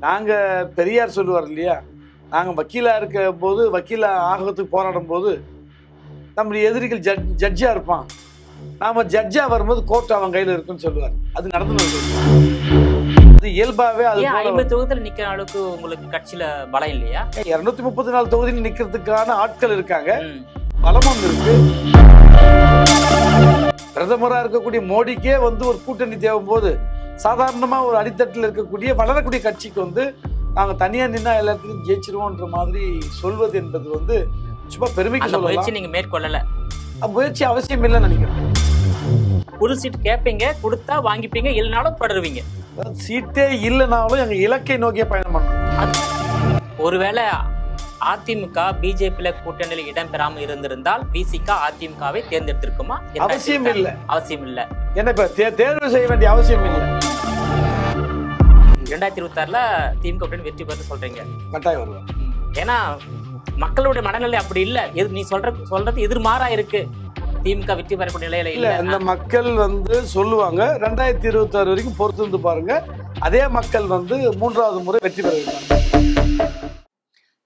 நாங்க பெரியார் சொல்லுவார் இல்லையா, நாங்க வக்கீலா இருக்க போது, வக்கீலா ஆகிறதுக்கு போராடும் போது நம்முடைய எதிரிகள் ஜட்ஜா இருப்பான், நாம ஜட்ஜா வரும்போது கோர்ட் அவன் கையில இருக்குன்னு சொல்லுவார். அது நடந்து அது இயல்பாவே. அது 50 தொகுதியில் நிக்கிற அளவுக்கு உங்களுக்கு கட்சியில பலம் இல்லையா? 234 தொகுதியில் நிக்கிறதுக்கான ஆட்கள் இருக்காங்க, பலமும் இருக்கு. பிரதமரா இருக்கக்கூடிய மோடிக்கே வந்து ஒரு கூட்டணி தேவும் போது சாதாரணமா ஒரு அடித்தட்டில் இருக்கக்கூடிய வளரக்கூடிய கட்சிக்கு வந்து நாங்க தனியா நின்னா எல்லாத்தையும் ஜெயிச்சிருவோன்ற மாதிரி சொல்வது என்பது வந்து சும்மா பெருமைக்கு சொல்லலாம். முயற்சி நீங்க மேற்கொள்ளல. முயற்சி அவசியம் இல்லைன்னு நினைக்கிறேன். புது சீட் கேட்பீங்க, கொடுத்தா வாங்கிப்பீங்க, இல்லைனாலும் தொடருவீங்க. சீட்டே இல்லைனாலும் எங்க இலக்கை நோக்கிய பயணம் பண்ணணும். ஒருவேளை அதிமுக பிஜேபியில கூட்டணியில் இடம்பெறாம இருந்திருந்தால் விசிக அதிமுகவை தேர்ந்தெடுத்திருக்குமா? அவசியம் இல்ல. அவசியம் இல்ல. என்ன இப்ப தேர்வு செய்ய வேண்டிய அவசியம் இல்லை. 2026ல திமுக கூட்டணி வெற்றி பெற்று சொல்றீங்க. கட்டாயம் வருவேன். ஏன்னா மக்களுடைய மனநிலை அப்படி இல்ல. நீ சொல்றது எதிர்மாறா இருக்கு. திமுக வெற்றி பெறக்கூடிய நிலையில இல்ல. அந்த மக்கள் வந்து சொல்லுவாங்க 2026 வரைக்கும் பொறுத்து வந்து பாருங்க, அதே மக்கள் வந்து 3வது முறை வெற்றி பெறுவாங்க.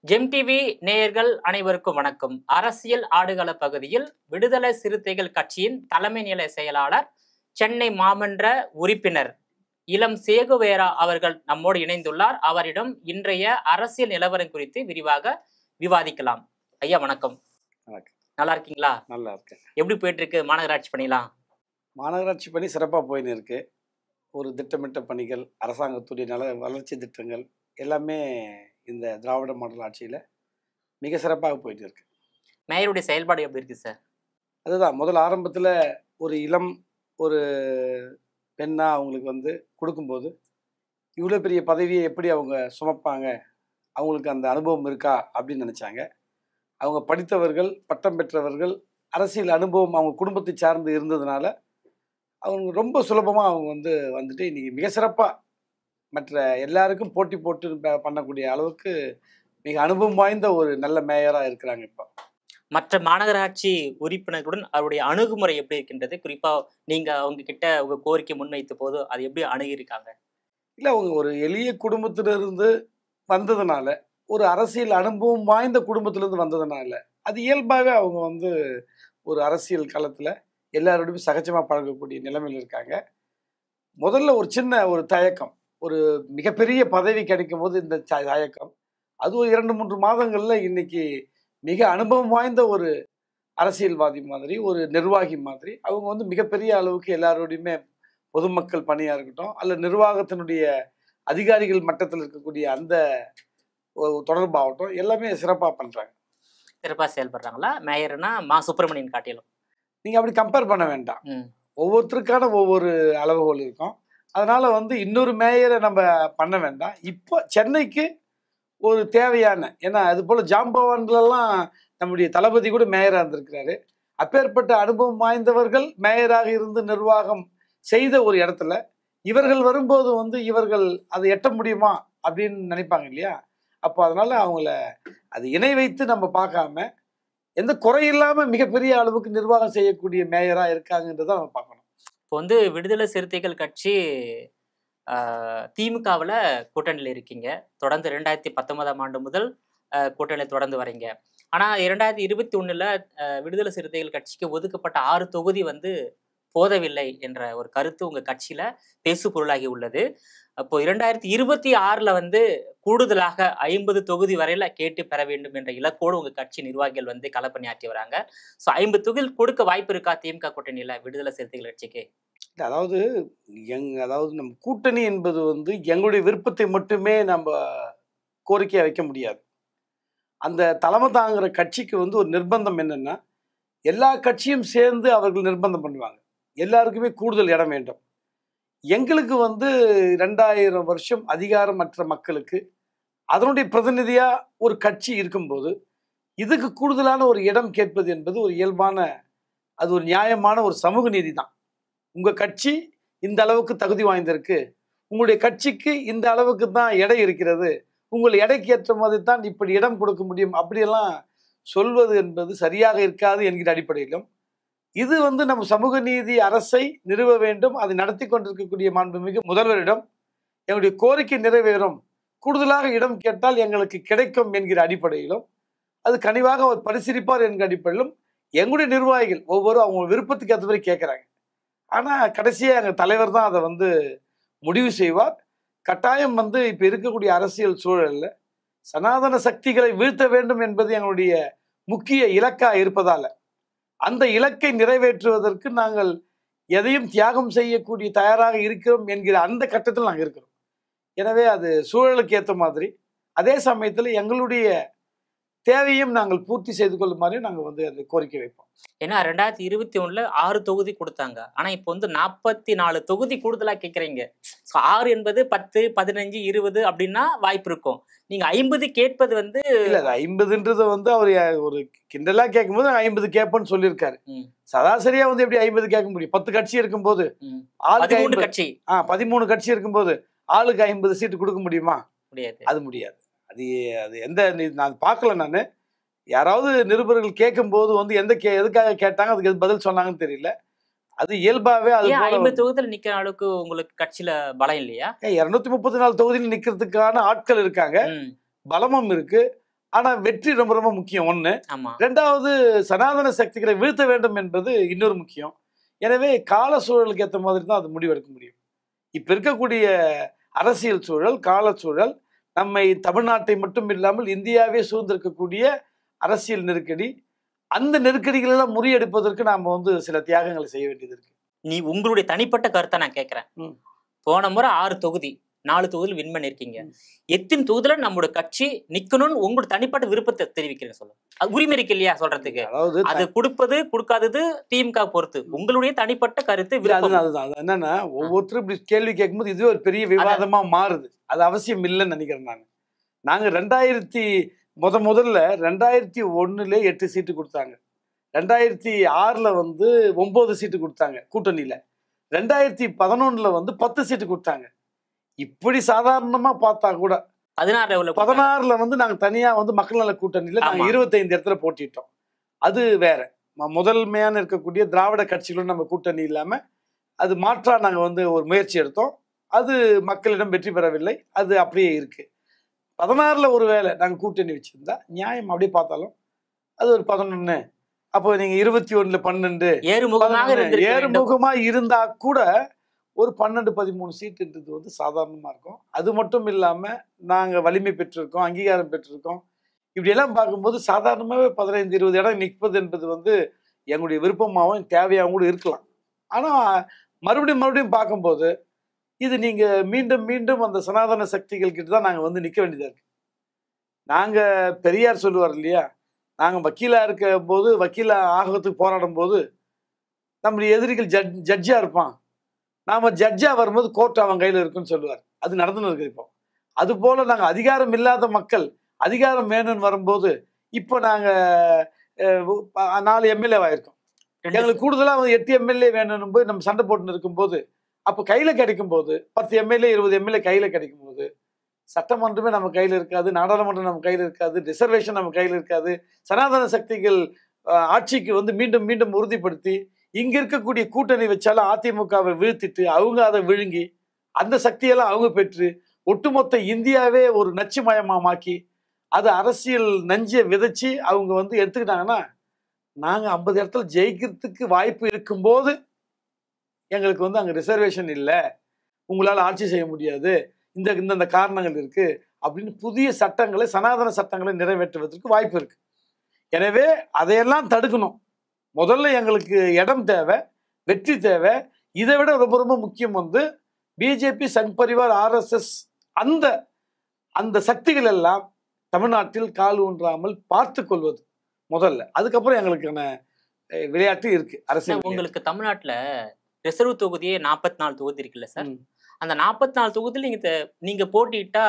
ஜெம் டிவி நேயர்கள் அனைவருக்கும் வணக்கம். அரசியல் ஆடுகள பகுதியில் விடுதலை சிறுத்தைகள் கட்சியின் தலைமை நிலை செயலாளர், சென்னை மாமன்ற உறுப்பினர் இளம் சேகுவேரா அவர்கள் நம்மோடு இணைந்துள்ளார். அவரிடம் இன்றைய அரசியல் நிலவரம் குறித்து விரிவாக விவாதிக்கலாம். ஐயா வணக்கம். நல்லா இருக்கீங்களா? நல்லா இருக்கேன். எப்படி போயிட்டு இருக்கு மாநகராட்சி பணிலாம்? மாநகராட்சி பணி சிறப்பாக போயின்னு இருக்கு. ஒரு திட்டமிட்ட பணிகள், அரசாங்கத்துடைய வளர்ச்சி திட்டங்கள் எல்லாமே இந்த திராவிட மாடல் ஆட்சியில் மிக சிறப்பாக போயிட்டு இருக்கு. மேயருடைய செயல்பாடு எப்படி இருக்கு சார்? அதுதான் முதல் ஆரம்பத்தில் ஒரு இளம் ஒரு பெண்ணாக அவங்களுக்கு வந்து கொடுக்கும்போது இவ்வளோ பெரிய பதவியை எப்படி அவங்க சுமப்பாங்க, அவங்களுக்கு அந்த அனுபவம் இருக்கா அப்படின்னு நினச்சாங்க. அவங்க படித்தவர்கள், பட்டம் பெற்றவர்கள், அரசியல் அனுபவம் அவங்க குடும்பத்தை சார்ந்து இருந்ததுனால அவங்க ரொம்ப சுலபமாக அவங்க வந்துட்டு இன்றைக்கி மிக சிறப்பாக மற்ற எல்லாருக்கும் போட்டி போட்டு பண்ணக்கூடிய அளவுக்கு மிக அனுபவம் வாய்ந்த ஒரு நல்ல மேயராக இருக்கிறாங்க. இப்போ மற்ற மாநகராட்சி உறுப்பினர்களுடன் அவருடைய அணுகுமுறை எப்படி இருக்கின்றது? குறிப்பாக நீங்கள் அவங்க கிட்ட உங்கள் கோரிக்கை முன்வைத்த போது அது எப்படி அணுகியிருக்காங்க? இல்லை, அவங்க ஒரு எளிய குடும்பத்திலிருந்து வந்ததுனால, ஒரு அரசியல் அனுபவம் வாய்ந்த குடும்பத்திலிருந்து வந்ததுனால அது இயல்பாகவே அவங்க ஒரு அரசியல் களத்தில் எல்லாரோடையும் சகஜமாக பழகக்கூடிய நிலைமையில் இருக்காங்க. முதல்ல ஒரு சின்ன ஒரு தயக்கம், ஒரு மிகப்பெரிய பதவி கிடைக்கும் போது இந்த தயக்கம், அது ஒரு 2-3 மாதங்களில் இன்னைக்கு மிக அனுபவம் வாய்ந்த ஒரு அரசியல்வாதி மாதிரி, ஒரு நிர்வாகி மாதிரி அவங்க மிகப்பெரிய அளவுக்கு எல்லாரோடையுமே பொதுமக்கள் பணியாக இருக்கட்டும், அல்ல நிர்வாகத்தினுடைய அதிகாரிகள் மட்டத்தில் இருக்கக்கூடிய அந்த தொடர்பாகட்டும் எல்லாமே சிறப்பாக பண்ணுறாங்க. சிறப்பாக செயல்படுறாங்களா? மேயர்னா மா சுப்பிரமணியன் காட்டிலும் நீங்கள் அப்படி கம்பேர் பண்ண வேண்டாம். ஒவ்வொருத்தருக்கான ஒவ்வொரு அளவுகோல் இருக்கும். அதனால் இன்னொரு மேயரை நம்ம பண்ண வேண்டாம். இப்போ சென்னைக்கு ஒரு தேவையான, ஏன்னா அது போல் ஜாம்பவான்களெல்லாம் நம்முடைய தளபதி கூட மேயராக இருந்திருக்கிறாரு. அப்பேற்பட்ட அனுபவம் வாய்ந்தவர்கள் மேயராக இருந்து நிர்வாகம் செய்த ஒரு இடத்துல இவர்கள் வரும்போது இவர்கள் அதை எட்ட முடியுமா அப்படின்னு நினைப்பாங்க இல்லையா? அப்போ அதனால் அவங்கள அது இணை வைத்து நம்ம பார்க்காம எந்த குறையில்லாமல் மிகப்பெரிய அளவுக்கு நிர்வாகம் செய்யக்கூடிய மேயராக இருக்காங்கன்றதை நம்ம பார்க்கணும். இப்போ விடுதலை சிறுத்தைகள் கட்சி திமுகவில் கூட்டணியில் இருக்கீங்க. தொடர்ந்து 2019ஆம் ஆண்டு முதல் கூட்டணியில் தொடர்ந்து வரீங்க. ஆனால் 2021 விடுதலை சிறுத்தைகள் கட்சிக்கு ஒதுக்கப்பட்ட 6 தொகுதி போதவில்லை என்ற ஒரு கருத்து உங்கள் கட்சியில் பேசு பொருளாகி உள்ளது. அப்போ 2026 கூடுதலாக 50 தொகுதி வரையில கேட்டு பெற வேண்டும் என்ற இலக்கோடு உங்க கட்சி நிர்வாகிகள் களப்பணியாற்றி வராங்க. ஸோ 50 தொகுதி கொடுக்க வாய்ப்பு இருக்கா திமுக கூட்டணியில விடுதலை சிறுத்தைகள் கட்சிக்கு? அதாவது நம்ம கூட்டணி என்பது எங்களுடைய விருப்பத்தை மட்டுமே நம்ம கோரிக்கையை வைக்க முடியாது. அந்த தலைமை தாங்குற கட்சிக்கு ஒரு நிர்பந்தம் என்னன்னா, எல்லா கட்சியும் சேர்ந்து அவர்கள் நிர்பந்தம் பண்ணுவாங்க, எல்லாருக்குமே கூடுதல் இடம் வேண்டும். எங்களுக்கு 2000 வருஷம் அதிகாரமற்ற மக்களுக்கு அதனுடைய பிரதிநிதியா ஒரு கட்சி இருக்கும்போது இதுக்கு கூடுதலான ஒரு இடம் கேட்பது என்பது ஒரு இயல்பான, அது ஒரு நியாயமான ஒரு சமூக நீதி தான். உங்க கட்சி இந்த அளவுக்கு தகுதி வாய்ந்திருக்கு, உங்களுடைய கட்சிக்கு இந்த அளவுக்கு தான் எடை இருக்கிறது, உங்கள் எடைக்கு ஏற்ற மாதிரி தான் இப்படி இடம் கொடுக்க முடியும் அப்படியெல்லாம் சொல்வது என்பது சரியாக இருக்காது என்கிற அடிப்படையிலும், இது நம்ம சமூக நீதி அரசை நிறுவ வேண்டும், அதை நடத்தி கொண்டிருக்கக்கூடிய மாண்புமிகு முதல்வரிடம் எங்களுடைய கோரிக்கை நிறைவேறும், கூடுதலாக இடம் கேட்டால் எங்களுக்கு கிடைக்கும் என்கிற அடிப்படையிலும், அது கனிவாக அவர் பரிசீலிப்பார் என்கிற அடிப்படையிலும் எங்களுடைய நிர்வாகிகள் ஒவ்வொரு அவங்க விருப்பத்துக்கு ஏற்ற மாதிரி கேட்குறாங்க. ஆனா கடைசியா எங்க தலைவர் தான் அதை வந்து முடிவு செய்வார். கட்டாயம் வந்து இப்ப இருக்கக்கூடிய அரசியல் சூழல்ல சனாதன சக்திகளை வீழ்த்த வேண்டும் என்பது எங்களுடைய முக்கிய இலக்கா இருப்பதால, அந்த இலக்கை நிறைவேற்றுவதற்கு நாங்கள் எதையும் தியாகம் செய்யக்கூடிய தயாராக இருக்கிறோம் என்கிற அந்த கட்டத்தில் நாங்கள் இருக்கிறோம். எனவே அது சூழலுக்கு ஏற்ற மாதிரி, அதே சமயத்தில் எங்களுடைய தேவையும் நாங்கள் பூர்த்தி செய்து கொள்ளுமாறு நாங்கள் வந்து அந்த கோரிக்கை வைப்போம். ஏன்னா 2021ல 6 தொகுதி கொடுத்தாங்க. ஆனா இப்போ வந்து 44 தொகுதி கூடுதலா கேட்குறீங்க. 6 என்பது 10, 15, 20 அப்படின்னா வாய்ப்பு இருக்கும். நீங்க 50 கேட்பது வந்து இல்ல, அது 50ன்றத வந்து அவர் ஒரு கிண்டலா கேட்கும்போது 50 கேட்பேன்னு சொல்லியிருக்காரு. சராசரியா வந்து எப்படி 50 கேட்க முடியும்? 10 கட்சி இருக்கும்போது, ஆளுக்கு 13 கட்சி 13 கட்சி இருக்கும்போது ஆளுக்கு 50 சீட்டு கொடுக்க முடியுமா? முடியாது. அது முடியாது. அது அது எந்த நான் பார்க்கல. நான் யாராவது நிருபர்கள் கேட்கும்போது வந்து எதுக்காக கேட்டாங்க, அதுக்கு எது பதில் சொன்னாங்கன்னு தெரியல. அது இயல்பாவே அது ஏன் 50 தொகுதியில் நிக்கிற அளவுக்கு உங்களுக்கு கட்சியில பலம் இல்லையா? 234 தொகுதியில் நிக்கிறதுக்கான ஆட்கள் இருக்காங்க, பலமும் இருக்கு. ஆனா வெற்றி ரொம்ப ரொம்ப முக்கியம் ஒண்ணு. ரெண்டாவது சனாதன சக்திகளை வீழ்த்த வேண்டும் என்பது இன்னொரு முக்கியம். எனவே கால சூழலுக்கு ஏற்ற மாதிரி தான் அது முடிவெடுக்க முடியும். இப்ப இருக்கக்கூடிய அரசியல் சூழல், கால சூழல் நம்மை தமிழ்நாட்டை மட்டும் இல்லாமல் இந்தியாவே சூழ்ந்திருக்கக்கூடிய அரசியல் நெருக்கடி, அந்த நெருக்கடிகள் எல்லாம் முறியடிப்பதற்கு நாம வந்து சில தியாகங்களை செய்ய வேண்டியது இருக்கு. நீ உங்களுடைய தனிப்பட்ட கருத்தை நான் கேட்கிறேன். போன முறை 6 தொகுதி 4 தொகுதியில் வின் பண்ணிருக்கீங்க. எத்தனை தொகுதியில நம்மளோட கட்சி நிக்கணும்னு உங்களோட தனிப்பட்ட விருப்பத்தை தெரிவிக்கிறேன். சொல்லுங்க. அது உரிமை இருக்கு இல்லையா சொல்றதுக்கு? அதாவது அது கொடுப்பது கொடுக்காதது திமுக பொறுத்து. உங்களுடைய தனிப்பட்ட கருத்து அதுதான் என்னன்னா, ஒவ்வொருத்தரும் இப்படி கேள்வி கேட்கும்போது இதுவே ஒரு பெரிய விவாதமா மாறுது. அது அவசியம் இல்லைன்னு நினைக்கிறேன். நாங்க முதல்ல 2001 8 சீட்டு கொடுத்தாங்க. 2006 வந்து 9 சீட்டு கொடுத்தாங்க கூட்டணியில. 2011 வந்து 10 சீட்டு கொடுத்தாங்க. இப்படி சாதாரணமா பார்த்தா கூட 16 வந்து நாங்க தனியா வந்து மக்கள் நல கூட்டணியில நாங்க 25 இடத்துல போட்டிட்டோம். அது வேற. முதன்மையான இருக்கக்கூடிய திராவிட கட்சிகளும் நம்ம கூட்டணி இல்லாம அது மாற்றா நாங்க வந்து ஒரு முயற்சி எடுத்தோம். அது மக்களிடம் வெற்றி பெறவில்லை. அது அப்படியே இருக்கு. 16 ஒருவேளை நாங்க கூட்டணி வச்சிருந்தா நியாயம் அப்படியே பார்த்தாலும் அது ஒரு 11. அப்போ நீங்க 21 12 ஏறுமுகமா இருந்தா கூட ஒரு 12 13 சீட்டுன்றது வந்து சாதாரணமா இருக்கும். அது மட்டும் இல்லாம நாங்க வலிமை பெற்றிருக்கோம், அங்கீகாரம் பெற்றிருக்கோம். இப்படி எல்லாம் பார்க்கும்போது சாதாரணமாவே 15 20 இடம் நிற்பது என்பது வந்து எங்களுடைய விருப்பமாகவும் தேவையாகவும் கூட இருக்கலாம். ஆனா மறுபடியும் பார்க்கும்போது இது நீங்க மீண்டும் மீண்டும் அந்த சனாதன சக்திகள் கிட்ட தான் நாங்க வந்து நிக்க வேண்டியதா இருக்கு. நாங்க பெரியார் சொல்லுவார் இல்லையா, நாங்க வக்கீலா இருக்க போது, வக்கீலா ஆகத்துக்கு போராடும் போது நம்முடைய எதிரிகள் ஜட்ஜா இருப்பான், நாம ஜட்ஜா வரும்போது கோர்ட் அவன் கையில இருக்குன்னு சொல்லுவார். அது நடந்துன்னு இருக்கு. இப்போ அது போல நாங்க அதிகாரம் இல்லாத மக்கள் அதிகாரம் வேணும்னு வரும்போது இப்போ நாங்க 4 எம்எல்ஏ ஆயிருக்கோம். எங்களுக்கு கூடுதலா 8 எம்எல்ஏ வேணும்னு போய் நம்ம சண்டை போட்டு இருக்கும்போது, அப்ப கையில கிடைக்கும் போது 10 எம்எல்ஏ 20 எம்எல்ஏ கையில கிடைக்கும் போது சட்டமன்றமே நம்ம கையில இருக்காது, நாடாளுமன்றம் நம்ம கையில இருக்காது, ரிசர்வேஷன் நம்ம கையில இருக்காது. சனாதன சக்திகள் ஆட்சிக்கு வந்து மீண்டும் மீண்டும் உறுதிப்படுத்தி இங்க இருக்கக்கூடிய கூட்டணி வச்சாலும் அதிமுகவை வீழ்த்திட்டு அவங்க அதை விழுங்கி அந்த சக்தியெல்லாம் அவங்க பெற்று ஒட்டுமொத்த இந்தியாவே ஒரு நச்சுமயமாக்கி அது அரசியல் நஞ்சிய விதைச்சு அவங்க வந்து எடுத்துக்கிட்டாங்கன்னா, நாங்க 50 இடத்துல ஜெயிக்கிறதுக்கு வாய்ப்பு இருக்கும்போது எங்களுக்கு வந்து அங்க ரிசர்வேஷன் இல்லை, உங்களால ஆட்சி செய்ய முடியாது, இந்த காரணங்கள் இருக்கு அப்படின்னு புதிய சட்டங்களை, சனாதன சட்டங்களை நிறைவேற்றுவதற்கு வாய்ப்பு இருக்கு. எனவே அதையெல்லாம் தடுக்கணும். முதல்ல எங்களுக்கு இடம் தேவை, வெற்றி தேவை. இதை விட ரொம்ப ரொம்ப முக்கியம் வந்து பிஜேபி, சங் பரிவார், RSS அந்த சக்திகள் எல்லாம் தமிழ்நாட்டில் கால் ஊன்றாமல் பார்த்து கொள்வது முதல்ல. அதுக்கப்புறம் எங்களுக்கான விளையாட்டு இருக்கு அரசியல். உங்களுக்கு தமிழ்நாட்டுல ரிசர்வ் தொகுதியே 44 தொகுதி இருக்குல்ல சார்? அந்த 44 தொகுதியில் நீங்க போட்டிட்டா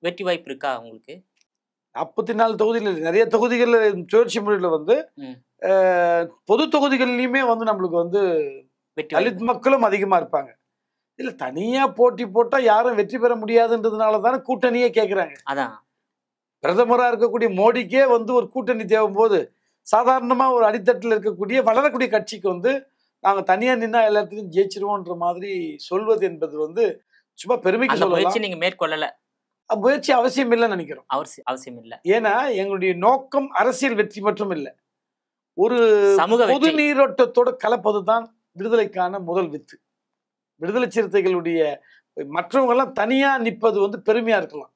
வெற்றி வாய்ப்பு இருக்கா உங்களுக்கு? 44 தொகுதியில் நிறைய தொகுதிகள் சுழற்சி முறையில் வந்து பொது தொகுதிகள்லையுமே வந்து நம்மளுக்கு வந்து தலித் மக்களும் அதிகமா இருப்பாங்க. இல்ல தனியா போட்டி போட்டா யாரும் வெற்றி பெற முடியாதுன்றதுனால தானே கூட்டணியே கேட்கிறாங்க. அதான் பிரதமரா இருக்கக்கூடிய மோடிக்கே வந்து ஒரு கூட்டணி தேவும் போது சாதாரணமா ஒரு அடித்தட்டில் இருக்கக்கூடிய வளரக்கூடிய கட்சிக்கு வந்து நாங்க தனியா நின்னா எல்லாத்தையும் ஜெயிச்சிருவோன்ற மாதிரி சொல்வது என்பது வந்து சும்மா பெருமைக்கு சொல்லலாம். நீங்க மேற்கொள்ளல. முயற்சி அவசியம் இல்லைன்னு நினைக்கிறோம். அவசியம் இல்லை. ஏன்னா எங்களுடைய நோக்கம் அரசியல் வெற்றி மட்டும் இல்லை, ஒரு சமூக பொது வெற்றி. நீரோட்டத்தோட கலப்பதுதான் விடுதலைக்கான முதல் வித்து. விடுதலை சிறுத்தைகளுடைய மற்றவங்க எல்லாம் தனியா நிற்பது வந்து பெருமையா இருக்கலாம்,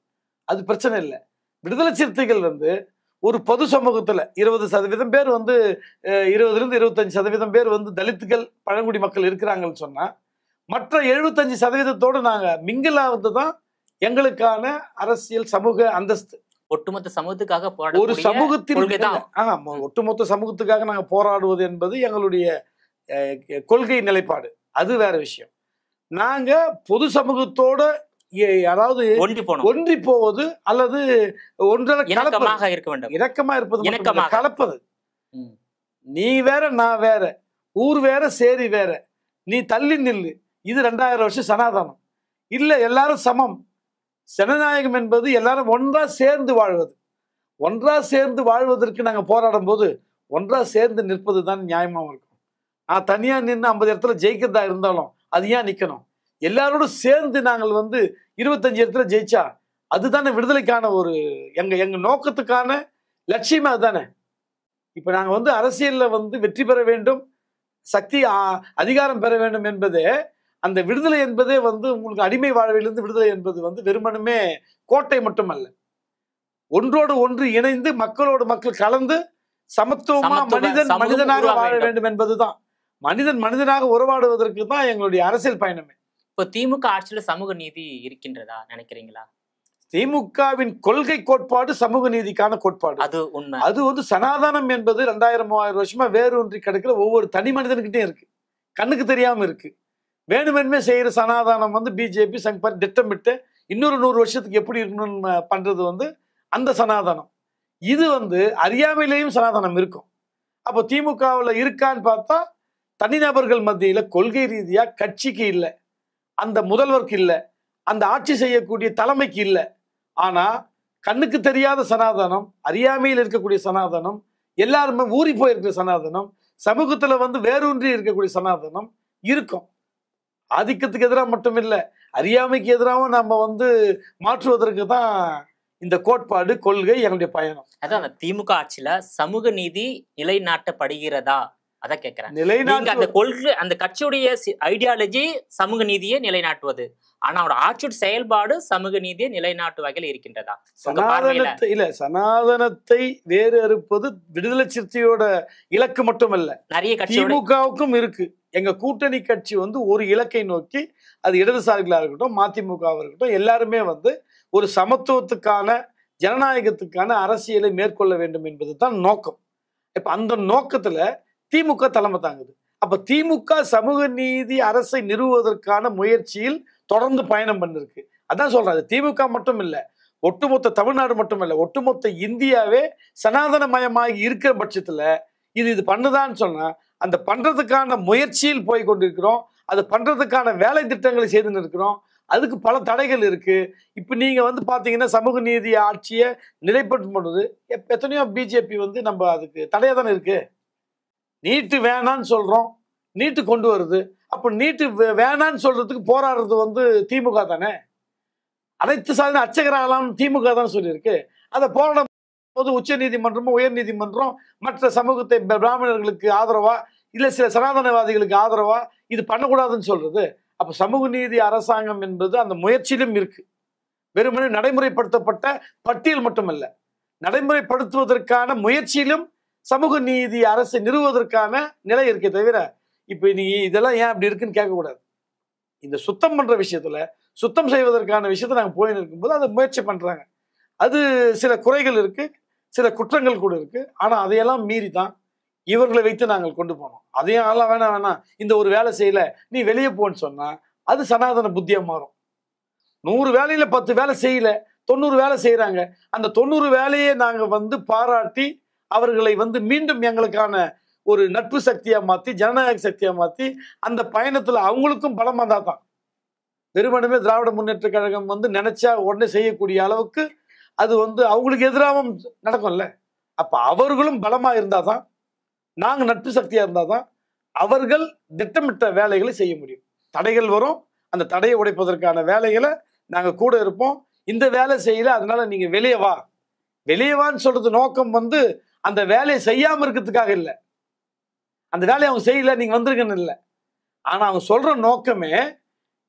அது பிரச்சனை இல்லை. விடுதலை சிறுத்தைகள் வந்து ஒரு பொது சமூகத்துல 20% பேர் வந்து 20-25% பேர் வந்து தலித்துகள் பழங்குடி மக்கள் இருக்கிறாங்கன்னு சொன்னா, மற்ற 75%தோடு நாங்க மிங்கிலாவது தான் எங்களுக்கான அரசியல் சமூக அந்தஸ்து. ஒட்டுமொத்த சமூகத்துக்காக ஒரு போராடக்கூடிய சமூகத்தின் கொள்கைதான். ஒட்டுமொத்த சமூகத்துக்காக நாங்க போராடுவது என்பது எங்களுடைய கொள்கை நிலைப்பாடு, அது வேற விஷயம். நாங்க பொது சமூகத்தோட அதாவது ஒன்றி போவது அல்லது ஒன்றரை இணக்கமாக இருக்க வேண்டும், இரக்கமா இருப்பது, இணக்கமாக கலப்பது. நீ வேற நான் வேற, ஊர் வேற சேரி வேற, நீ தள்ளி நில்லு, இது 2000 வருஷம் சனாதனம் இல்ல. எல்லாரும் சமம். ஜனநாயகம் என்பது எல்லாரும் ஒன்றா சேர்ந்து வாழ்வது. ஒன்றா சேர்ந்து வாழ்வதற்கு நாங்க போராடும் போது ஒன்றா சேர்ந்து நிற்பது தான் நியாயமாவும் இருக்கும். நான் தனியா நின்று 50 இடத்துல ஜெயிக்கிறதா இருந்தாலும் அது ஏன் நிக்கணும்? எல்லாரோடும் சேர்ந்து நாங்கள் வந்து 25 இடத்துல ஜெயிச்சா அதுதானே விடுதலைக்கான ஒரு எங்க நோக்கத்துக்கான லட்சியமே அதுதானே. இப்ப நாங்க வந்து அரசியல்ல வந்து வெற்றி பெற வேண்டும், சக்தி அதிகாரம் பெற வேண்டும் என்பதே, அந்த விடுதலை என்பதே வந்து உங்களுக்கு அடிமை வாழ்விலிருந்து விடுதலை என்பது வந்து வெறுமனுமே கோட்டை மட்டுமல்ல, ஒன்றோடு ஒன்று இணைந்து மக்களோடு மக்கள் கலந்து சமத்துவமா மனிதன் மனிதனாக வாழ வேண்டும் என்பதுதான். மனிதன் மனிதனாக உறவாடுவதற்கு தான் எங்களுடைய அரசியல் பயணமே. இப்போ திமுக ஆட்சியில சமூக நீதி இருக்கின்றதா நினைக்கிறீங்களா? திமுகவின் கொள்கை கோட்பாடு சமூக நீதிக்கான கோட்பாடு, அது உண்மை. அது வந்து சனாதனம் என்பது 2000-3000 வருஷமா வேரூன்றி கிடக்கிற ஒவ்வொரு தனி மனிதன்கிட்டே இருக்கு, கண்ணுக்கு தெரியாம இருக்கு. வேணுமென்மே செய்யற சனாதானம் வந்து பிஜேபி சங்பர் திட்டமிட்டு இன்னொரு 100 வருஷத்துக்கு எப்படி இருக்கணும்னு பண்றது வந்து அந்த சனாதனம். இது வந்து அறியாமையிலேயும் சனாதனம் இருக்கும். அப்போ திமுகவில் இருக்கான்னு பார்த்தா தனிநபர்கள் மத்தியில கொள்கை ரீதியா கட்சிக்கு இல்லை, அந்த முதல்வருக்கு இல்லை, அந்த ஆட்சி செய்யக்கூடிய தலைமைக்கு இல்லை. ஆனா கண்ணுக்கு தெரியாத சனாதனம், அறியாமையில் இருக்கக்கூடிய சனாதனம், எல்லாருமே ஊறி போயிருக்கிற சனாதனம், சமூகத்துல வந்து வேரூன்றி இருக்கக்கூடிய சனாதனம் இருக்கும். ஆதிக்கத்துக்கு எதிராக மட்டும் இல்லை, அறியாமைக்கு எதிராகவும் நம்ம வந்து மாற்றுவதற்கு தான் இந்த கோட்பாடு கொள்கை எங்களுடைய பயணம். அதான் அந்த திமுக ஆட்சியில சமூக நீதி நிலைநாட்டப்படுகிறதா அதான் கேட்கிறேன். அந்த கொள்கை, அந்த கட்சியுடைய ஐடியாலஜி சமூக நீதியை நிலைநாட்டுவது, ஆனா அவரோட ஆட்சியோட செயல்பாடு சமூக நீதியை நிலைநாட்டு வகையில் இருக்கின்றதா? சனாதனத்தை வேறு அறுப்பது விடுதலை சிறுத்தையோட இலக்கு மட்டுமல்ல, நிறைய திமுகவுக்கும் இருக்கு. எங்க கூட்டணி கட்சி வந்து ஒரு இலக்கை நோக்கி, அது இடதுசாரிகளா இருக்கட்டும் மதிமுகவா இருக்கட்டும், எல்லாருமே வந்து ஒரு சமத்துவத்துக்கான ஜனநாயகத்துக்கான அரசியலை மேற்கொள்ள வேண்டும் என்பது தான் நோக்கம். இப்ப அந்த நோக்கத்துல திமுக தலைமை தாங்குது. அப்ப திமுக சமூக நீதி அரசை நிறுவுவதற்கான முயற்சியில் தொடர்ந்து பயணம் பண்ணிருக்கு. அதான் சொல்றாரு, திமுக மட்டும் இல்ல, ஒட்டுமொத்த தமிழ்நாடு மட்டும் இல்ல, ஒட்டுமொத்த இந்தியாவே சனாதனமயமாகி இருக்கிற பட்சத்துல இது பண்ணுதான்னு சொன்னா அந்த பண்றதுக்கான முயற்சியில் போய் கொண்டிருக்கிறோம். அது பண்றதுக்கான வேலை திட்டங்களை செய்து இருக்கிறோம். அதுக்கு பல தடைகள் இருக்கு. இப்ப நீங்க வந்து பாத்தீங்கன்னா சமூக நீதி ஆட்சியை நிலைப்படுத்தும் பொழுது எத்தனையோ பிஜேபி வந்து நம்ம அதுக்கு தடையா தானே இருக்கு. நீட்டு வேணான்னு சொல்றோம், நீட்டு கொண்டு வருது. அப்ப நீட்டு வேணான்னு சொல்றதுக்கு போராடுறது வந்து திமுக தானே. அனைத்து சாதனை அர்ச்சகராகலாம் திமுக தான் சொல்லியிருக்கு. அதை போராடும் போது உச்ச நீதிமன்றமும் உயர் நீதிமன்றம் மற்ற சமூகத்தை பிராமணர்களுக்கு ஆதரவா இல்ல சில சனாதனவாதிகளுக்கு ஆதரவா இது பண்ணக்கூடாதுன்னு சொல்றது. அப்ப சமூக நீதி அரசாங்கம் என்பது அந்த முயற்சியிலும் இருக்கு. வெறுமனே நடைமுறைப்படுத்தப்பட்ட பட்டியல் மட்டுமல்ல, நடைமுறைப்படுத்துவதற்கான முயற்சியிலும் சமூக நீதி அரசை நிறுவுவதற்கான நிலை இருக்கே தவிர இப்ப நீ இதெல்லாம் ஏன் அப்படி இருக்குன்னு கேட்கக்கூடாது. இந்த சுத்தம் பண்ற விஷயத்துல, சுத்தம் செய்வதற்கான விஷயத்த நாங்க போயின்னு இருக்கும்போது அதை முயற்சி பண்றாங்க. அது சில குறைகள் இருக்கு, சில குற்றங்கள் கூட இருக்கு. ஆனா அதையெல்லாம் மீறி தான் இவர்களை வைத்து நாங்கள் கொண்டு போனோம். அதையும் அதெல்லாம் வேணாம், இந்த ஒரு வேலை செய்யல நீ வெளியே போன்னு சொன்னா அது சனாதன புத்தியா மாறும். 100 வேலையில 10 வேலை செய்யல, 90 வேலை செய்யறாங்க. அந்த 90 வேலையை நாங்க வந்து பாராட்டி அவர்களை வந்து மீண்டும் எங்களுக்கான ஒரு நட்பு சக்தியா மாத்தி, ஜனநாயக சக்தியா மாத்தி, அந்த பயணத்துல அவங்களுக்கும் பலம் வந்தா தான். வெறுமனமே திராவிட முன்னேற்ற கழகம் வந்து நினைச்சா உடனே செய்யக்கூடிய அளவுக்கு அது வந்து அவங்களுக்கு எதிராகவும் நடக்கும்ல. அப்ப அவர்களும் பலமா இருந்தாதான், நாங்க நட்பு சக்தியா இருந்தாதான் அவர்கள் திட்டமிட்ட வேலைகளை செய்ய முடியும். தடைகள் வரும், அந்த தடையை உடைப்பதற்கான வேலைகளை நாங்க கூட இருப்போம். இந்த வேலை செய்யல, அதனால நீங்க வெளியே வான்னு சொல்றது நோக்கம் வந்து அந்த வேலையை செய்யாம இருக்கிறதுக்காக இல்லை, அந்த வேலையை அவங்க செய்யல நீங்க வந்திருக்கன்னு இல்லை. ஆனா அவங்க சொல்ற நோக்கமே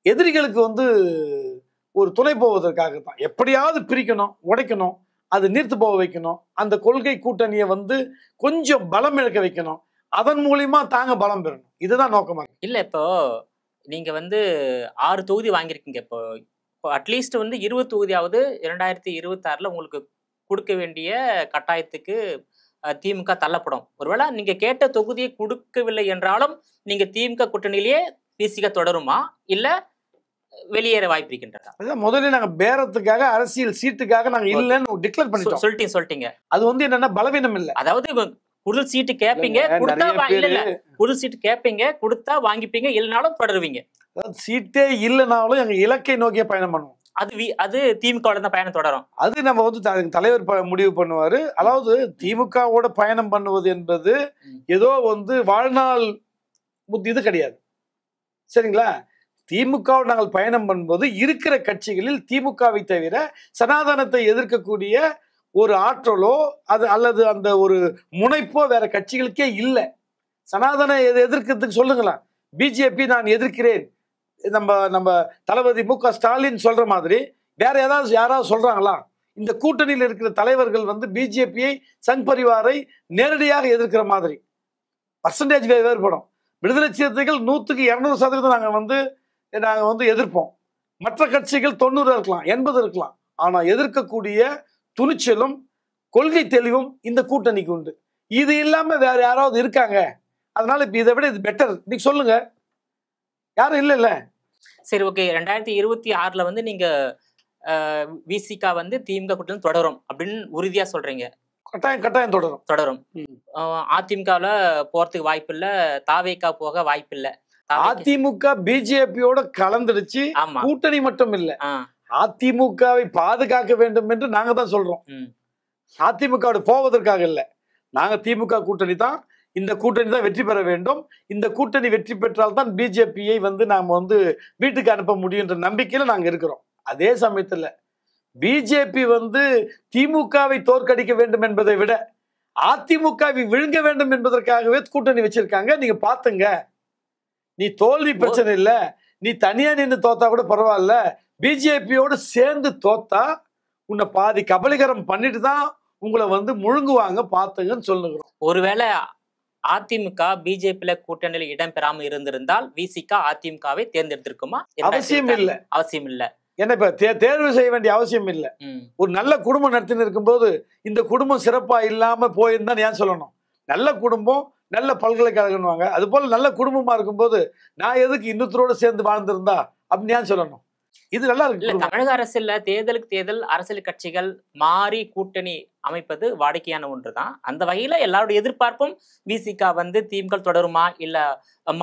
எதிரிகளுக்கு வந்து ஒரு துணை போவதற்காக தான். எப்படியாவது பிரிக்கணும், உடைக்கணும், அது நீர்த்து போக வைக்கணும், அந்த கொள்கை கூட்டணியை வந்து கொஞ்சம் பலம் இழக்க வைக்கணும், அதன் மூலியமா தாங்க பலம் பெறணும். இதுதான் நோக்கமா இல்ல இப்போ நீங்க வந்து 6 தொகுதி வாங்கியிருக்கீங்க. இப்போ அட்லீஸ்ட் வந்து 20 தொகுதியாவது 2026ல உங்களுக்கு கொடுக்க வேண்டிய கட்டாயத்துக்கு திமுக தள்ளப்படும். ஒருவேளை நீங்க கேட்ட தொகுதியை கொடுக்கவில்லை என்றாலும் நீங்க திமுக கூட்டணியிலேயே விசிக தொடருமா, இல்ல வெளியேற வாய்ப்பு இருக்கின்றதா? அதான் முதல்ல நாங்க பேரத்துக்காக, அரசியல் சீட்டுக்காக நாங்க இல்லைன்னு டிக்ளேர் பண்ணிட்டோம். சொல்லிட்டீங்க. அது வந்து என்னன்னா பலவீனம் இல்லை. அதாவது கூடுதல் சீட்டு கேட்பீங்க, கொடுத்தா கூடுதல் சீட்டு கேட்பீங்க, கொடுத்தா வாங்கிப்பீங்க, இல்லைனாலும் தொடருவீங்க. அதாவது சீட்டே இல்லைனாலும் எங்க இலக்கை நோக்கிய பயணம் பண்ணுவோம். அது திமுகவோட தான் பயணம் தொடரும். அது நம்ம வந்து தலைவர் முடிவு பண்ணுவாரு. அதாவது திமுகவோட பயணம் பண்ணுவது என்பது ஏதோ வந்து வாழ்நாள் இது கிடையாது, சரிங்களா? திமுகவோட நாங்கள் பயணம் பண்ணும்போது இருக்கிற கட்சிகளில் திமுகவை தவிர சனாதனத்தை எதிர்க்கக்கூடிய ஒரு ஆற்றலோ அது அல்லது அந்த ஒரு முனைப்போ வேற கட்சிகளுக்கே இல்லை. சனாதன எதிர்க்கிறதுக்கு சொல்லுங்களா, பிஜேபி நான் எதிர்க்கிறேன், நம்ம தளபதி மு.க. ஸ்டாலின் சொல்ற மாதிரி வேற யாராவது சொல்றாங்களா? இந்த கூட்டணியில் இருக்கிற தலைவர்கள் வந்து பிஜேபியை, சங் பரிவாரை நேரடியாக எதிர்க்கிற மாதிரி பர்சன்டேஜ் வேறுபடும். விடுதலை சிறுத்தைகள் 100க்கு 200% நாங்க வந்து எதிர்ப்போம். மற்ற கட்சிகள் 90 இருக்கலாம், 80 இருக்கலாம். ஆனா எதிர்க்கக்கூடிய துணிச்சலும் கொள்கை தெளிவும் இந்த கூட்டணிக்கு உண்டு. இது இல்லாம வேற யாராவது இருக்காங்க? அதனால இப்ப இதை விட இது பெட்டர் நீங்க சொல்லுங்க, யாரும் இல்ல. சரி, ஓகே. 2026ல வந்து நீங்க விசிக வந்து திமுக கூட்டணி தொடரும் அப்படின்னு உறுதியா சொல்றீங்க? கட்டாயம் தொடரும். அதிமுகல போறதுக்கு வாய்ப்பு இல்ல, தாவேகா போக வாய்ப்பு இல்ல. அதிமுக பிஜேபியோட கலந்துடுச்சு. கூட்டணி மட்டும் இல்ல, அதிமுகவை பாதுகாக்க வேண்டும் என்று நாங்க தான் சொல்றோம். அதிமுக போவதற்காக இல்ல, நாங்க திமுக கூட்டணி தான், இந்த கூட்டணி தான் வெற்றி பெற வேண்டும். இந்த கூட்டணி வெற்றி பெற்றால் தான் பிஜேபியை வந்து நாம வந்து வீட்டுக்கு அனுப்ப முடியுன்ற நம்பிக்கையில நாங்க இருக்கிறோம். அதே சமயத்துல பிஜேபி வந்து திமுகவை தோற்கடிக்க வேண்டும் என்பதை விட அதிமுகவை விழுங்க வேண்டும் என்பதற்காகவே கூட்டணி வச்சிருக்காங்க. நீங்க பாத்துங்க, நீ தோல்வி பிரச்சனை இல்ல, நீ தனியா நின்று தோத்தா கூட பரவாயில்ல, பிஜேபியோடு சேர்ந்து தோத்தா உன்னை பாதி கபலீகரம் பண்ணிட்டு தான் உங்களை வந்து முழுங்குவாங்க, பாத்துங்கன்னு சொல்லுகிறோம். ஒருவேளை அதிமுக பிஜேபியில கூட்டணியில் இடம்பெறாமல் இருந்திருந்தால் விசிக அதிமுகவை தேர்ந்தெடுத்திருக்குமா? அவசியம் இல்ல. என்ன இப்ப தேர்வு செய்ய வேண்டிய அவசியம் இல்ல. ஒரு நல்ல குடும்பம் நடத்தின்னு இருக்கும்போது இந்த குடும்பம் சிறப்பா இல்லாம போயிருந்தா ஏன் சொல்லணும்? நல்ல குடும்பம், நல்ல பல்கலைக்கழகம் வாங்க, அது போல நல்ல குடும்பமா இருக்கும்போது நான் எதுக்கு இன்னொருத்தரோட சேர்ந்து வாழ்ந்திருந்தா அப்படின்னு ஏன் சொல்லணும்? இது நல்லா இருக்கு. தமிழக அரசியல்ல தேர்தலுக்கு தேர்தல் அரசியல் கட்சிகள் மாறி கூட்டணி அமைப்பது வாடிக்கையான ஒன்றுதான். அந்த வகையில எல்லாருடைய எதிர்பார்ப்பும் விசிக வந்து திமுக தொடருமா இல்ல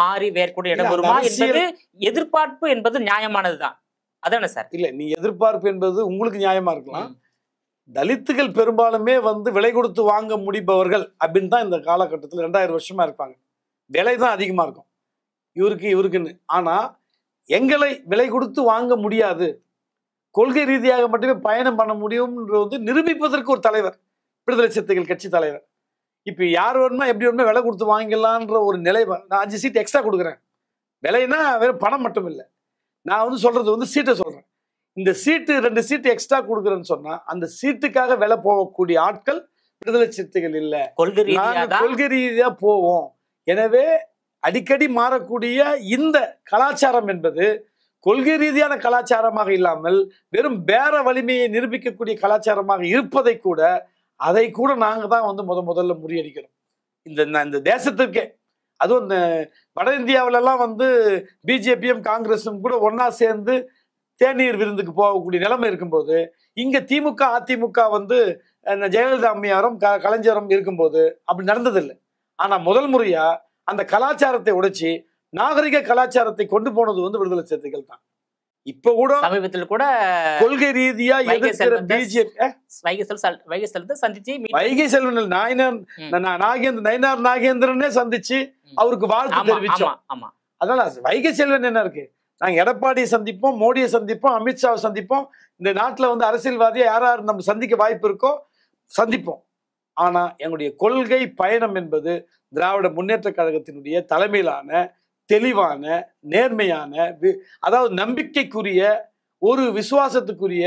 மாறி வேறு கூட இடம் வருமா என்பது எதிர்பார்ப்பு என்பது நியாயமானதுதான். அதானே சார்? இல்ல, நீ எதிர்பார்ப்பு என்பது உங்களுக்கு நியாயமா இருக்கலாம். தலித்துகள் பெரும்பாலுமே வந்து விலை கொடுத்து வாங்க முடிப்பவர்கள் அப்படின்னு தான் இந்த காலகட்டத்தில் 2000 வருஷமா இருப்பாங்க. விலை தான் அதிகமா இருக்கும் இவருக்குன்னு. ஆனா எங்களை விலை கொடுத்து வாங்க முடியாது, கொள்கை ரீதியாக மட்டுமே பயணம் பண்ண முடியும்ன்றது வந்து நிரூபிப்பதற்கு ஒரு தலைவர், விடுதலை சிறுத்தைகள் கட்சி தலைவர். இப்ப யார் வேணுமா எப்படி வேணுமா விலை கொடுத்து வாங்கிடலான்ற ஒரு நிலை. நான் 5 சீட் எக்ஸ்ட்ரா கொடுக்குறேன், விலைன்னா வெறும் பணம் மட்டும் இல்லை, நான் வந்து சொல்றது வந்து சீட்டை சொல்றேன். இந்த சீட்டு 2 சீட்டு எக்ஸ்ட்ரா கொடுக்குறேன்னு சொன்னா அந்த சீட்டுக்காக விலை போகக்கூடிய ஆட்கள் விடுதலை சிறுத்தைகள் இல்ல, கொள்கை ரீதியா போவோம். எனவே அடிக்கடி மாறக்கூடிய இந்த கலாச்சாரம் என்பது கொள்கை ரீதியான கலாச்சாரமாக இல்லாமல் வெறும் பேர வலிமையை நிரூபிக்கக்கூடிய கலாச்சாரமாக இருப்பதை கூட அதை கூட நாங்க தான் வந்து முதல்ல முறியடிக்கிறோம் இந்த தேசத்திற்கே. அதுவும் இந்த வட இந்தியாவிலலாம் வந்து பிஜேபியும் காங்கிரஸும் கூட ஒன்னா சேர்ந்து தேநீர் விருந்துக்கு போகக்கூடிய நிலைமை இருக்கும்போது இங்க திமுக அதிமுக வந்து ஜெயலலிதா அம்மையாரும் கலைஞரும் இருக்கும்போது அப்படி நடந்ததில்லை. ஆனா முதல் முறையா அந்த கலாச்சாரத்தை உடைச்சி நாகரிக கலாச்சாரத்தை கொண்டு போனது வந்து விடுதலை சிறுத்தைகள் தான். இப்ப கூட சமீபத்தில் கூட கொள்கை ரீதியா எதிர்க்கிற பிஜேபி வைகை செல்வன் நயினார் நாகேந்திரனே சந்திச்சு அவருக்கு வாழ்த்து தெரிவிச்சோம். அதனால வைகை செல்வன் என்ன இருக்கு, நாங்க எடப்பாடியை சந்திப்போம், மோடியை சந்திப்போம், அமித்ஷாவை சந்திப்போம், இந்த நாட்டில் வந்து அரசியல்வாதியை யார் யார் நம்ம சந்திக்க வாய்ப்பு இருக்கோ சந்திப்போம். ஆனால் எங்களுடைய கொள்கை பயணம் என்பது திராவிட முன்னேற்ற கழகத்தினுடைய தலைமையிலான தெளிவான நேர்மையான அதாவது நம்பிக்கைக்குரிய ஒரு விசுவாசத்துக்குரிய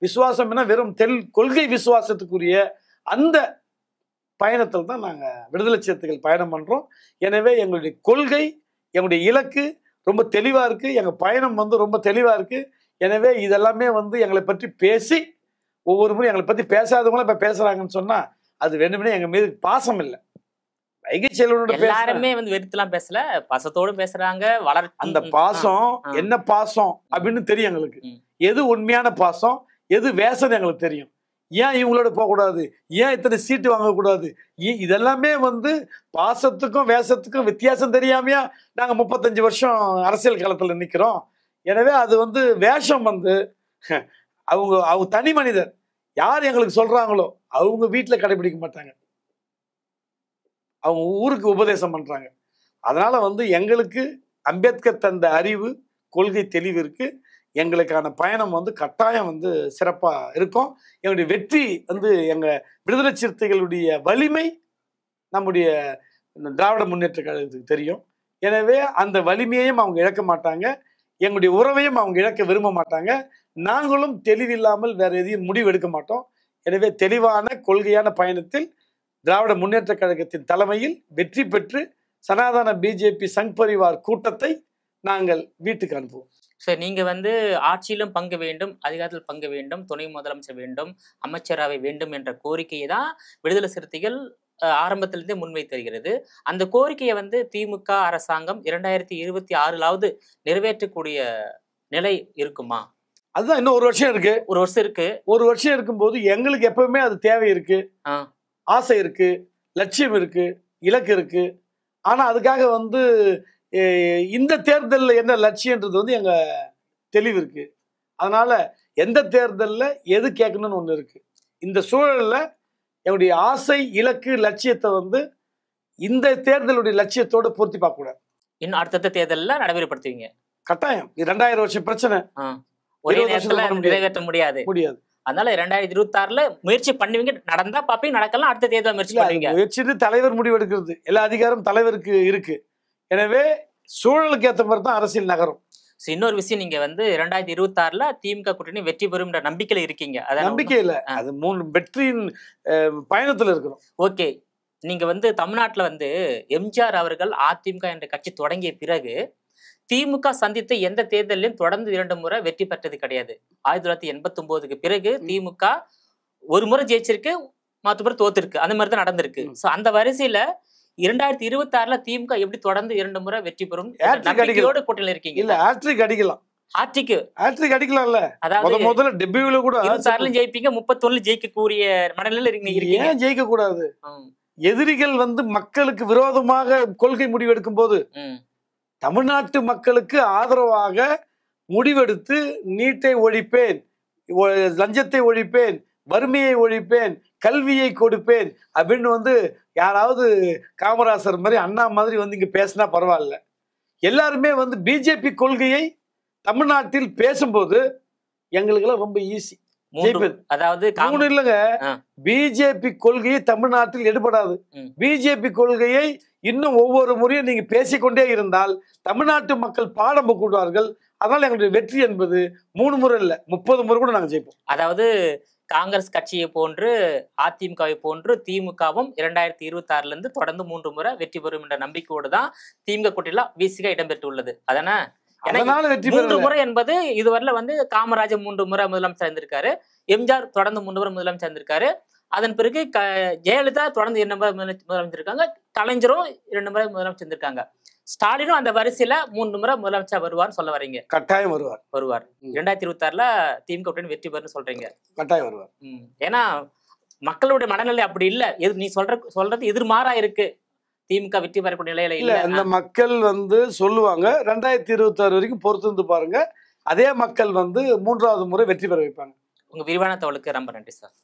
விசுவாசம் என வெறும் கொள்கை விசுவாசத்துக்குரிய அந்த பயணத்தில் தான் நாங்கள் விடுதலை சிறுத்தைகள் பயணம் பண்ணுறோம். எனவே எங்களுடைய கொள்கை எங்களுடைய இலக்கு ரொம்ப தெளிவாக இருக்குது. எங்கள் பயணம் வந்து ரொம்ப தெளிவாக இருக்குது. எனவே இதெல்லாமே வந்து எங்களை பற்றி பேசி ஒவ்வொரு முறையும் எங்களை பற்றி பேசாதவங்களும் இப்போ பேசுகிறாங்கன்னு சொன்னால் அது வேணும்னே எங்கள் மீது பாசம் இல்லை. வைகை செல்வனோட எல்லாருமே வந்து வெறுத்துலாம் பேசல, பாசத்தோடு பேசுறாங்க. அந்த பாசம் என்ன பாசம் அப்படின்னு தெரியும் எங்களுக்கு. எது உண்மையான பாசம் எது வேஷம் எங்களுக்கு தெரியும். ஏன் இவங்களோட போகக்கூடாது, ஏன் இத்தனை சீட்டு வாங்கக்கூடாது, இதெல்லாமே வந்து பாசத்துக்கும் வேஷத்துக்கும் வித்தியாசம் தெரியாமையா நாங்கள் 35 வருஷம் அரசியல் களத்தில் நிற்கிறோம். எனவே அது வந்து வேஷம் வந்து அவங்க தனி மனிதர் யார் எங்களுக்கு சொல்றாங்களோ அவங்க வீட்டில் கடைபிடிக்க மாட்டாங்க, அவங்க ஊருக்கு உபதேசம் பண்றாங்க. அதனால வந்து எங்களுக்கு அம்பேத்கர் தந்த அறிவு கொள்கை தெளிவு இருக்கு. எங்களுக்கான பயணம் வந்து கட்டாயம் வந்து சிறப்பா இருக்கும். எங்களுடைய வெற்றி வந்து எங்க விடுதலை சிறுத்தைகளுடைய வலிமை நம்முடைய திராவிட முன்னேற்ற கழகத்துக்கு தெரியும். எனவே அந்த வலிமையையும் அவங்க இழக்க மாட்டாங்க, எங்களுடைய உறவையும் அவங்க இழக்க விரும்ப மாட்டாங்க. நாங்களும் தெளிவில்லாமல் வேற எதையும் முடிவு எடுக்க மாட்டோம். எனவே தெளிவான கொள்கையான பயணத்தில் திராவிட முன்னேற்ற கழகத்தின் தலைமையில் வெற்றி பெற்று சனாதன பிஜேபி சங் பரிவார் கூட்டத்தை நாங்கள் வீட்டுக்கு அனுப்புவோம். சார், நீங்க வந்து ஆட்சியிலும் பங்கு வேண்டும், அதிகாரத்தில் பங்கு வேண்டும், துணை முதலமைச்சர் வேண்டும், அமைச்சரவை வேண்டும் என்ற கோரிக்கையை தான் விடுதலை சிறுத்தைகள் ஆரம்பத்திலிருந்தே முன்வைத்து வருகிறது. அந்த கோரிக்கையை வந்து திமுக அரசாங்கம் 2026லாவது நிறைவேற்றக்கூடிய நிலை இருக்குமா? அதுதான் இன்னும் ஒரு வருஷம் இருக்கு. ஒரு வருஷம் இருக்கும்போது எங்களுக்கு எப்பவுமே அது தேவை இருக்கு, ஆசை இருக்கு, லட்சியம் இருக்கு, இலக்கு இருக்கு. ஆனா அதுக்காக வந்து இந்த தேர்தலில் என்ன லட்சியன்றது வந்து எங்க தெளிவு இருக்கு. அதனால எந்த தேர்தலில் எது கேட்கணும்னு ஒன்று இருக்கு. இந்த சூழல்ல என்னுடைய ஆசை இலக்கு லட்சியத்தை வந்து இந்த தேர்தலுடைய லட்சியத்தோட பூர்த்தி பார்க்க கூடாது. இன்னும் அடுத்த தேர்தலில் நடைமுறைப்படுத்துவீங்க கட்டாயம். 2000 வருஷம் பிரச்சனை ஒரே நேரத்துல நிறைவேற்ற முடியாது. அதனால 2026ல முயற்சி பண்ணுவீங்க, நடந்தா பாப்பீங்க, நடக்கலாம் அடுத்த தேர்தல் முயற்சி பண்ணுவீங்க. முயற்சி தலைவர் முடிவெடுக்கிறது, எல்லா அதிகாரம் தலைவருக்கு இருக்கு. எனவே சூழலுக்கு ஏற்ற மாதிரி தான் அரசியல் நகரும். இன்னொரு விஷயம், நீங்க வந்து 2026ல திமுக கூட்டணி வெற்றி பெறும் நம்பிக்கையில இருக்கீங்க. நம்பிக்கை இல்ல, அது 3 வெற்றியின் பயணத்துல இருக்கிறோம். ஓகே, நீங்க வந்து தமிழ்நாட்டுல வந்து எம்ஜிஆர் அவர்கள் அதிமுக என்ற கட்சி தொடங்கிய பிறகு திமுக சந்தித்த எந்த தேர்தலையும் தொடர்ந்து 2 முறை வெற்றி பெற்றது கிடையாது. 1989க்கு பிறகு திமுக ஒரு முறை ஜெயிச்சிருக்கு, மற்ற முறை தோத்துருக்கு, அந்த மாதிரி தான் நடந்திருக்கு. சோ அந்த வரிசையில 2026ல திமுக எப்படி தொடர்ந்து 2 முறை வெற்றி பெறும் நம்பிக்கையோட கூட்டணியில இருக்கீங்க? இல்ல, ஹாட்ரிக் அடிக்கலாம். ஹாட்ரிக் அடிக்கலாம்ல. அதாவது முதல்ல டெபியூல கூட 26ல ஜெயிப்பீங்க, 31ல ஜெயிக்கக்கூடிய மனநிலையில இருக்கீங்க. ஏன் ஜெயிக்க கூடாது? எதிரிகள் வந்து மக்களுக்கு விரோதமாக கொள்கை முடிவெடுக்கும் போது தமிழ்நாட்டு மக்களுக்கு ஆதரவாக முடிவெடுத்து நீட்டை ஒழிப்பேன், லஞ்சத்தை ஒழிப்பேன், வறுமையை ஒழிப்பேன், கல்வியை கொடுப்பேன் அப்படின்னு வந்து யாராவது காமராசர் மாதிரி அண்ணா மாதிரி வந்து இங்க பேசினா பரவாயில்ல. எல்லாருமே வந்து பிஜேபி கொள்கையை தமிழ்நாட்டில் பேசும்போது எங்களுக்கு எல்லாம் ரொம்ப ஈஸி. அதாவது இல்லங்க, பிஜேபி கொள்கையை தமிழ்நாட்டில் எடுபடாது. பிஜேபி கொள்கையை இன்னும் ஒவ்வொரு முறையும் நீங்க பேசிக்கொண்டே இருந்தால் தமிழ்நாட்டு மக்கள் பாடம் கூடுவார்கள். அதனால எங்களுடைய வெற்றி என்பது 3 முறை இல்ல, 30 முறை கூட நாங்க ஜெயிப்போம். அதாவது காங்கிரஸ் கட்சியை போன்று அதிமுகவை போன்று திமுகவும் 2026ல இருந்து தொடர்ந்து 3 முறை வெற்றி பெறும் என்ற நம்பிக்கையோடு தான் திமுக கூட்டணியில வீசிக இடம்பெற்றுள்ளது. அதனால 3 முறை என்பது இதுவரையில வந்து காமராஜர் 3 முறை முதலமைச்சர் இருந்திருக்காரு, எம்ஜிஆர் தொடர்ந்து 3 முறை முதலமைச்சர் இருந்திருக்காரு. அதன் பிறகு ஜெயலலிதா தொடர்ந்து 2 முறை முதலமைச்சர் இருக்காங்க, கலைஞரும் 2 முறை முதலமைச்சர் இருந்திருக்காங்க. ஸ்டாலினும் அந்த வரிசையில 3 முறை முதலமைச்சர் வருவார்னு சொல்ல வரீங்க? கட்டாயம் வருவார். 2026ல திமுக கூட்டணி வெற்றி பெறுன்னு சொல்றீங்க? கட்டாயம் வருவார். ஏன்னா மக்களுடைய மனநிலை அப்படி இல்ல, நீ சொல்றது எதிர்மாறா இருக்கு. திமுக வெற்றி பெறக்கூடிய நிலையில இல்ல. அந்த மக்கள் வந்து சொல்லுவாங்க 2026 வரைக்கும் பொறுத்து இருந்து பாருங்க, அதே மக்கள் வந்து 3வது முறை வெற்றி பெற வைப்பாங்க. உங்க விரிவான தகவலுக்கு ரொம்ப நன்றி சார்.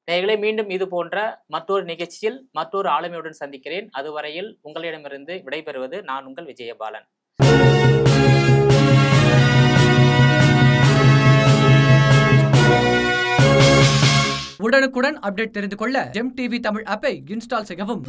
நேயர்களே, மீண்டும் இது போன்ற மற்றொரு நிகழ்ச்சியில் மற்றொரு ஆளுமையுடன் சந்திக்கிறேன். அதுவரையில் உங்களிடமிருந்து விடைபெறுவது நான் உங்கள் விஜயபாலன். உடனுக்குடன் அப்டேட் தெரிந்து கொள்ள ஜெம் டிவி தமிழ் ஆப்பை இன்ஸ்டால் செய்யவும்.